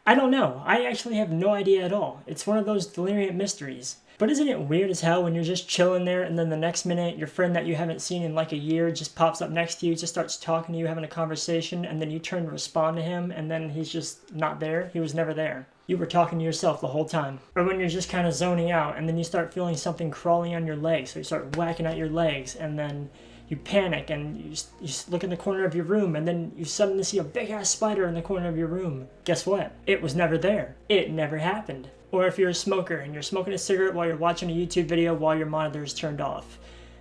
I don't know. I actually have no idea at all. It's one of those Deliriant mysteries. But isn't it weird as hell when you're just chilling there and then the next minute your friend that you haven't seen in like a year just pops up next to you, just starts talking to you, having a conversation, and then you turn to respond to him and then he's just not there? He was never there. You were talking to yourself the whole time. Or when you're just kind of zoning out and then you start feeling something crawling on your legs, so you start whacking at your legs and then you panic and you look in the corner of your room and then you suddenly see a big ass spider in the corner of your room. Guess what? It was never there. It never happened. Or if you're a smoker and you're smoking a cigarette while you're watching a YouTube video while your monitor is turned off.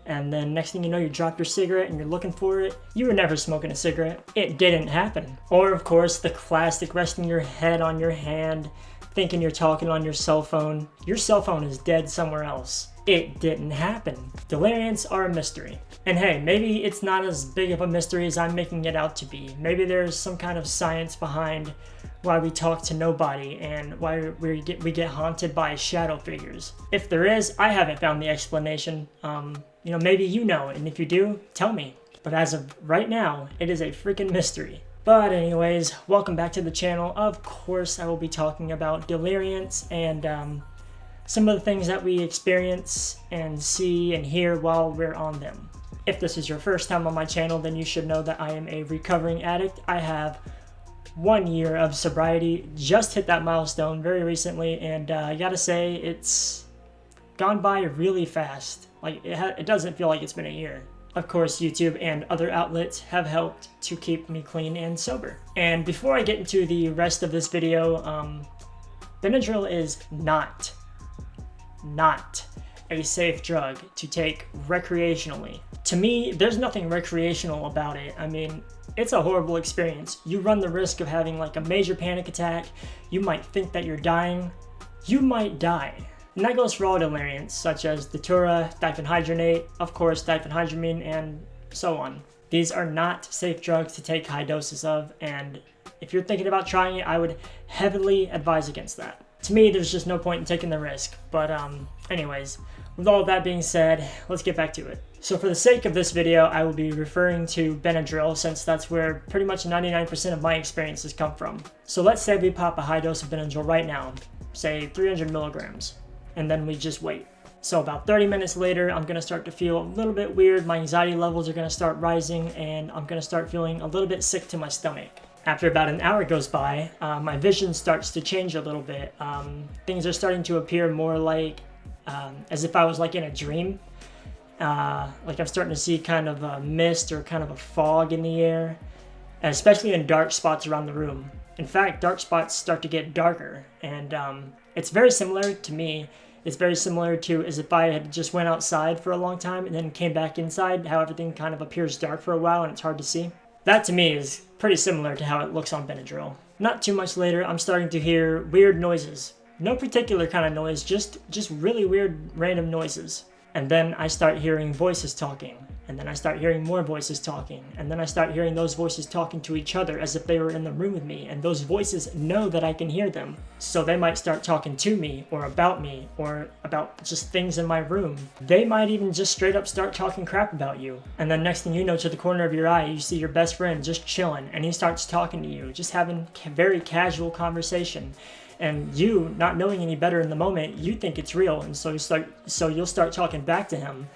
And then next thing you know, you drop your cigarette and you're looking for it. You were never smoking a cigarette. It didn't happen. Or of course, the classic resting your head on your hand, thinking you're talking on your cell phone. Your cell phone is dead somewhere else. It didn't happen. Deliriants are a mystery. And hey, maybe it's not as big of a mystery as I'm making it out to be. Maybe there's some kind of science behind why we talk to nobody and why we get haunted by shadow figures. If there is, I haven't found the explanation. Maybe you know, and if you do, tell me. But as of right now, it is a freaking mystery. But anyways, welcome back to the channel. Of course, I will be talking about Deliriants and some of the things that we experience and see and hear while we're on them. If this is your first time on my channel, then you should know that I am a recovering addict. I have 1 year of sobriety, just hit that milestone very recently, and I gotta say, it's gone by really fast. Like, it doesn't feel like it's been a year. Of course, YouTube and other outlets have helped to keep me clean and sober. And before I get into the rest of this video, Benadryl is not a safe drug to take recreationally. To me, there's nothing recreational about it. I mean, it's a horrible experience. You run the risk of having like a major panic attack. You might think that you're dying. You might die. And that goes for all Deliriants, such as Datura, diphenhydramine, of course diphenhydramine, and so on. These are not safe drugs to take high doses of, and if you're thinking about trying it, I would heavily advise against that. To me, there's just no point in taking the risk. But anyways, with all of that being said, let's get back to it. So for the sake of this video, I will be referring to Benadryl since that's where pretty much 99% of my experiences come from. So let's say we pop a high dose of Benadryl right now, say 300 milligrams, and then we just wait. So about 30 minutes later, I'm gonna start to feel a little bit weird, my anxiety levels are gonna start rising, and I'm gonna start feeling a little bit sick to my stomach. After about an hour goes by, my vision starts to change a little bit. Things are starting to appear more like as if I was like in a dream. Like I'm starting to see kind of a mist or kind of a fog in the air, especially in dark spots around the room. In fact, dark spots start to get darker, and it's very similar to me. It's very similar to as if I had just went outside for a long time and then came back inside, how everything kind of appears dark for a while and it's hard to see. That to me is pretty similar to how it looks on Benadryl. Not too much later, I'm starting to hear weird noises. No particular kind of noise, just really weird random noises. And then I start hearing voices talking. And then I start hearing more voices talking. And then I start hearing those voices talking to each other as if they were in the room with me. And those voices know that I can hear them. So they might start talking to me or about just things in my room. They might even just straight up start talking crap about you. And then next thing you know, to the corner of your eye, you see your best friend just chilling. And he starts talking to you, just having very casual conversation. And you, not knowing any better in the moment, you think it's real. And so you'll start talking back to him.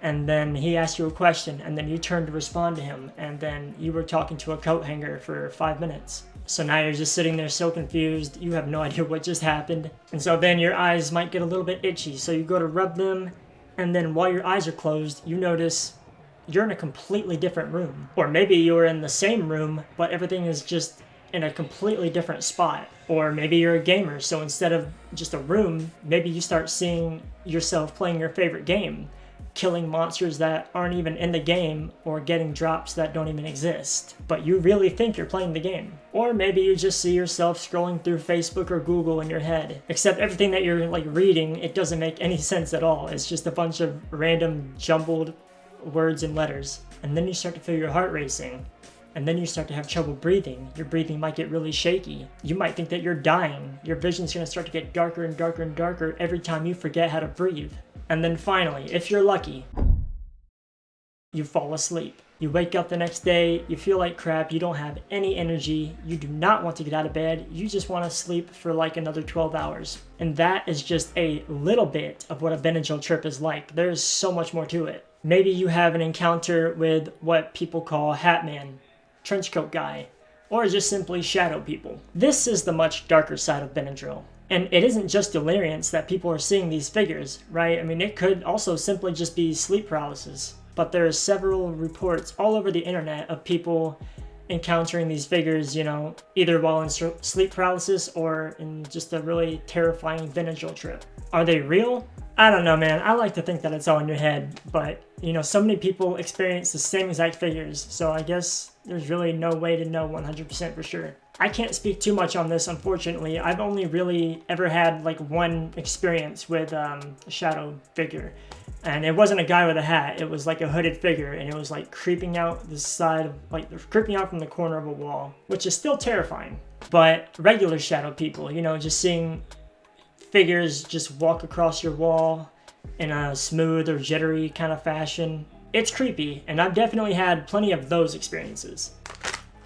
And then he asks you a question, and then you turn to respond to him, and then you were talking to a coat hanger for 5 minutes. So now you're just sitting there so confused, you have no idea what just happened. And so then your eyes might get a little bit itchy, so you go to rub them, and then while your eyes are closed, you notice you're in a completely different room. Or maybe you're in the same room, but everything is just in a completely different spot. Or maybe you're a gamer, so instead of just a room, maybe you start seeing yourself playing your favorite game, killing monsters that aren't even in the game or getting drops that don't even exist, but you really think you're playing the game. Or maybe you just see yourself scrolling through Facebook or Google in your head, except everything that you're like reading, it doesn't make any sense at all. It's just a bunch of random jumbled words and letters. And then you start to feel your heart racing. And then you start to have trouble breathing. Your breathing might get really shaky. You might think that you're dying. Your vision's gonna start to get darker and darker and darker every time you forget how to breathe. And then finally, if you're lucky, you fall asleep. You wake up the next day, you feel like crap, you don't have any energy, you do not want to get out of bed, you just want to sleep for like another 12 hours. And that is just a little bit of what a Benadryl trip is like. There's so much more to it. Maybe you have an encounter with what people call Hat Man, trench coat guy, or just simply shadow people. This is the much darker side of Benadryl. And it isn't just Deliriants that people are seeing these figures, right? I mean, it could also simply just be sleep paralysis. But there are several reports all over the internet of people encountering these figures, you know, either while in sleep paralysis or in just a really terrifying Benadryl trip. Are they real? I don't know, man. I like to think that it's all in your head, but, you know, so many people experience the same exact figures, so I guess there's really no way to know 100% for sure. I can't speak too much on this, unfortunately. I've only really ever had like one experience with a shadow figure. And it wasn't a guy with a hat, it was like a hooded figure, and it was like creeping out the side of, like, creeping out from the corner of a wall, which is still terrifying. But regular shadow people, you know, just seeing figures just walk across your wall in a smooth or jittery kind of fashion, it's creepy, and I've definitely had plenty of those experiences.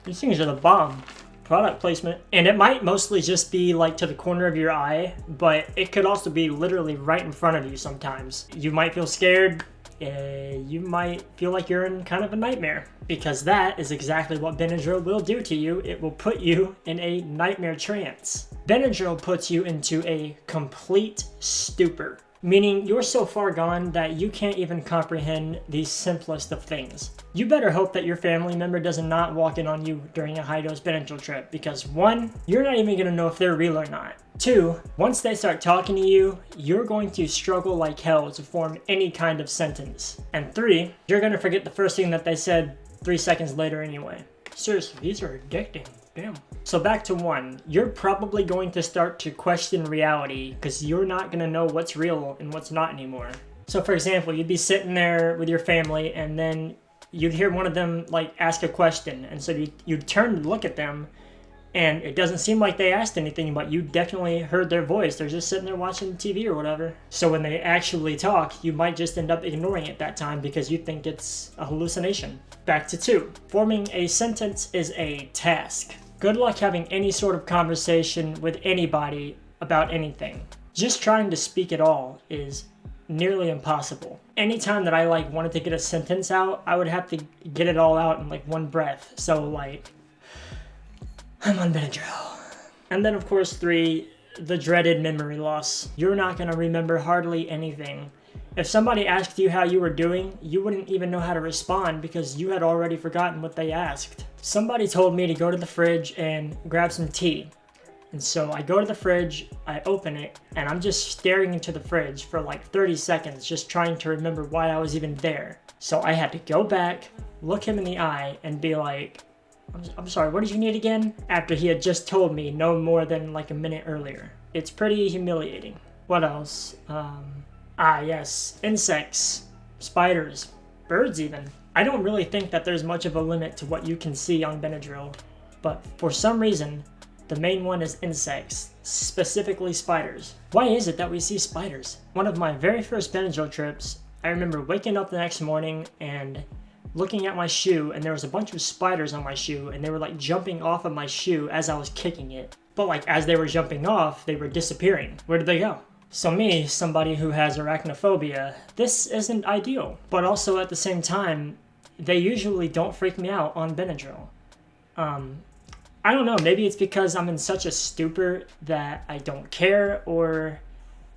These things are the bomb. Product placement. And it might mostly just be like to the corner of your eye, but it could also be literally right in front of you sometimes. You might feel scared, you might feel like you're in kind of a nightmare, because that is exactly what Benadryl will do to you. It will put you in a nightmare trance. Benadryl puts you into a complete stupor, meaning you're so far gone that you can't even comprehend the simplest of things. You better hope that your family member does not walk in on you during a high-dose Benadryl trip, because 1, you're not even going to know if they're real or not. 2, once they start talking to you, you're going to struggle like hell to form any kind of sentence. And 3, you're going to forget the first thing that they said 3 seconds later anyway. Seriously, these are addicting. Damn. So back to 1, you're probably going to start to question reality because you're not going to know what's real and what's not anymore. So for example, you'd be sitting there with your family and then you'd hear one of them like ask a question, and so you'd turn to look at them and it doesn't seem like they asked anything, but you definitely heard their voice. They're just sitting there watching TV or whatever. So when they actually talk, you might just end up ignoring it that time because you think it's a hallucination. Back to 2, forming a sentence is a task. Good luck having any sort of conversation with anybody about anything. Just trying to speak at all is nearly impossible. Anytime that I like wanted to get a sentence out, I would have to get it all out in like one breath. So like, I'm on Benadryl. And then of course 3, the dreaded memory loss. You're not gonna remember hardly anything. If somebody asked you how you were doing, you wouldn't even know how to respond because you had already forgotten what they asked. Somebody told me to go to the fridge and grab some tea. And so I go to the fridge, I open it, and I'm just staring into the fridge for like 30 seconds, just trying to remember why I was even there. So I had to go back, look him in the eye, and be like, I'm sorry, what did you need again? After he had just told me no more than like a minute earlier. It's pretty humiliating. What else? Yes, insects, spiders, birds even. I don't really think that there's much of a limit to what you can see on Benadryl, but for some reason, the main one is insects, specifically spiders. Why is it that we see spiders? One of my very first Benadryl trips, I remember waking up the next morning and looking at my shoe, and there was a bunch of spiders on my shoe, and they were like jumping off of my shoe as I was kicking it. But like as they were jumping off, they were disappearing. Where did they go? So me, somebody who has arachnophobia, this isn't ideal. But also at the same time, they usually don't freak me out on Benadryl. I don't know, maybe it's because I'm in such a stupor that I don't care, or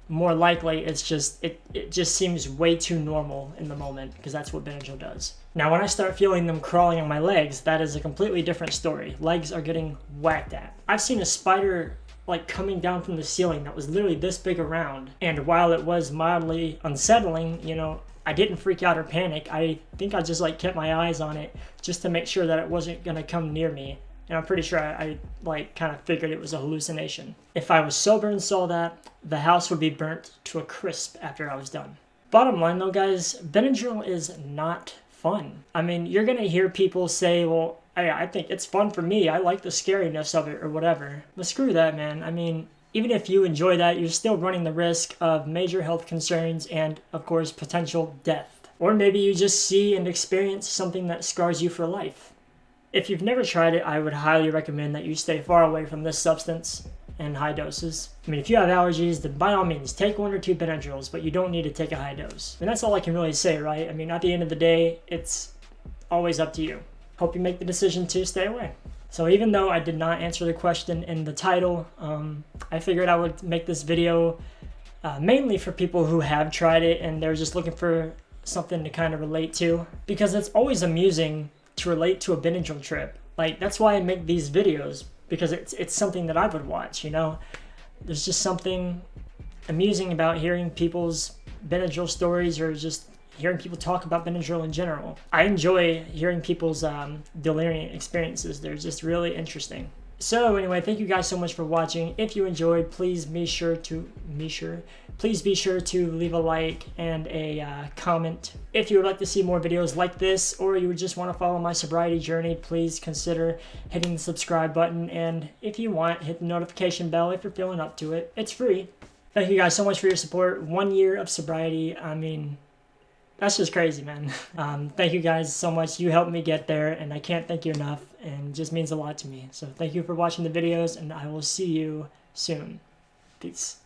more likely it's just, it just seems way too normal in the moment, because that's what Benadryl does. Now when I start feeling them crawling on my legs, that is a completely different story. Legs are getting whacked at. I've seen a spider like coming down from the ceiling that was literally this big around, and while it was mildly unsettling, you know, I didn't freak out or panic. I think I just like kept my eyes on it just to make sure that it wasn't gonna come near me. And I'm pretty sure I like kind of figured it was a hallucination. If I was sober and saw that, the house would be burnt to a crisp after I was done. Bottom line though, guys, Benadryl is not fun. I mean, you're gonna hear people say, well, I think it's fun for me. I like the scariness of it or whatever. But screw that, man. I mean, even if you enjoy that, you're still running the risk of major health concerns and, of course, potential death. Or maybe you just see and experience something that scars you for life. If you've never tried it, I would highly recommend that you stay far away from this substance in high doses. I mean, if you have allergies, then by all means, take 1 or 2 Benadryls, but you don't need to take a high dose. And that's all I can really say, right? I mean, at the end of the day, it's always up to you. Hope you make the decision to stay away. So even though I did not answer the question in the title, I figured I would make this video mainly for people who have tried it and they're just looking for something to kind of relate to. Because it's always amusing to relate to a Benadryl trip. Like, that's why I make these videos, because it's something that I would watch, you know? There's just something amusing about hearing people's Benadryl stories or just hearing people talk about Benadryl in general. I enjoy hearing people's deliriant experiences. They're just really interesting. So anyway, thank you guys so much for watching. If you enjoyed, please be sure to leave a like and a comment. If you would like to see more videos like this, or you would just want to follow my sobriety journey, please consider hitting the subscribe button. And if you want, hit the notification bell if you're feeling up to it. It's free. Thank you guys so much for your support. 1 year of sobriety. I mean, that's just crazy, man. Thank you guys so much. You helped me get there, and I can't thank you enough, and it just means a lot to me. So thank you for watching the videos, and I will see you soon. Peace.